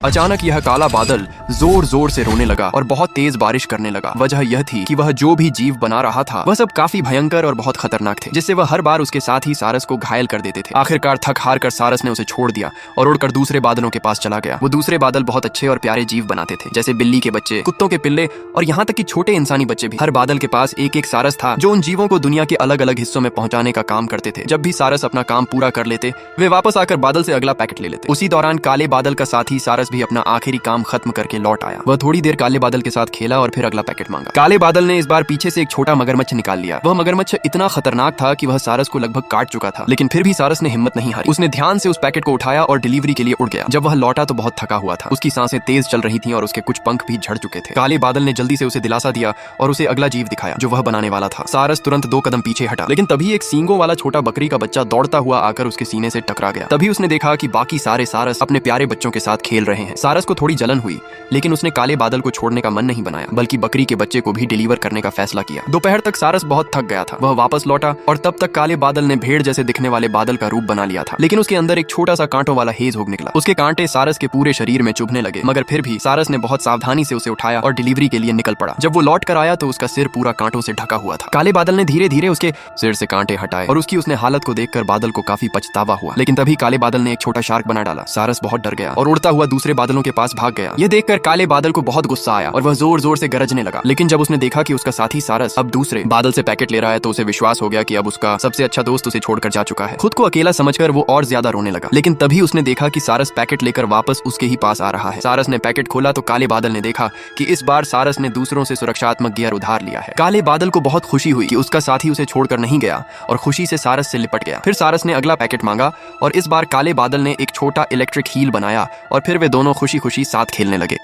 अचानक यह काला बादल जोर जोर से रोने लगा और बहुत तेज बारिश करने लगा। वजह यह थी कि वह जो भी जीव बना रहा था वह सब काफी भयंकर और बहुत खतरनाक थे, जिससे वह हर बार उसके साथ ही सारस को घायल कर देते थे। आखिरकार थक हार कर सारस ने उसे छोड़ दिया और उड़कर दूसरे बादलों के पास चला गया। वो दूसरे बादल बहुत अच्छे और प्यारे जीव बनाते थे, जैसे बिल्ली के बच्चे, कुत्तों के पिल्ले और यहाँ तक कि छोटे इंसानी बच्चे भी। हर बादल के पास एक एक सारस था जो उन जीवों को दुनिया के अलग अलग हिस्सों में पहुंचाने का काम करते थे। जब भी सारस अपना काम पूरा कर लेते वे वापस आकर बादल से अगला पैकेट ले लेते। उसी दौरान काले बादल का साथी सारस भी अपना आखिरी काम खत्म करके लौट आया। वह थोड़ी देर काले बादल के साथ खेला और फिर अगला पैकेट मांगा। काले बादल ने इस बार पीछे से एक छोटा मगरमच्छ निकाल लिया। वह मगरमच्छ इतना खतरनाक था कि वह सारस को लगभग काट चुका था, लेकिन फिर भी सारस ने हिम्मत नहीं हारी। उसने ध्यान से उस पैकेट को उठाया और डिलीवरी के लिए उड़ गया। जब वह लौटा तो बहुत थका हुआ था, उसकी सांसें तेज चल रही थी और उसके कुछ पंख भी झड़ चुके थे। काले बादल ने जल्दी से उसे दिलासा दिया और उसे अगला जीव दिखाया जो वह बनाने वाला था। सारस तुरंत 2 कदम पीछे हटा, लेकिन तभी एक सींगों वाला छोटा बकरी का बच्चा दौड़ता हुआ आकर उसके सीने से टकरा गया। तभी उसने देखा कि बाकी सारे सारस अपने प्यारे बच्चों के साथ खेल रहे हैं। सारस को थोड़ी जलन हुई, लेकिन उसने काले बादल को छोड़ने का मन नहीं बनाया, बल्कि बकरी के बच्चे को भी डिलीवर करने का फैसला किया। दोपहर तक सारस बहुत थक गया था। वह वापस लौटा और तब तक काले बादल ने भेड़ जैसे दिखने वाले बादल का रूप बना लिया था, लेकिन उसके अंदर एक छोटा सा कांटों वाला हेजहोग निकला। उसके कांटे सारस के पूरे शरीर में चुभने लगे, मगर फिर भी सारस ने बहुत सावधानी से उसे उठाया और डिलीवरी के लिए निकल पड़ा। जब वो लौट कर आया तो उसका सिर पूरा कांटों से ढका हुआ था। काले बादल ने धीरे धीरे उसके सिर से कांटे हटाए और उसकी हालत को देखकर बादल को काफी पछतावा हुआ। लेकिन तभी काले बादल ने एक छोटा शार्क बना डाला। सारस बहुत डर गया और उड़ता हुआ दूसरे बादलों के पास भाग गया। यह देखकर काले बादल को बहुत गुस्सा आया और वह जोर जोर से गरजने लगा। लेकिन जब उसने देखा कि उसका साथी सारस अब दूसरे बादल से पैकेट ले रहा है तो उसे विश्वास हो गया कि अब उसका सबसे अच्छा दोस्त उसे छोड़कर जा चुका है। खुद को अकेला समझकर वो और ज्यादा रोने लगा। लेकिन तभी उसने देखा कि सारस पैकेट लेकर वापस उसके ही पास आ रहा है। सारस ने पैकेट खोला तो काले बादल ने देखा कि इस बार सारस ने दूसरों से सुरक्षात्मक गियर उधार लिया है। काले बादल को बहुत खुशी हुई कि उसका साथी उसे छोड़कर नहीं गया और खुशी से सारस से लिपट गया। फिर सारस ने अगला पैकेट मांगा और इस बार काले बादल ने एक छोटा इलेक्ट्रिक हील बनाया और फिर वे दोनों खुशी खुशी साथ खेलने लगे।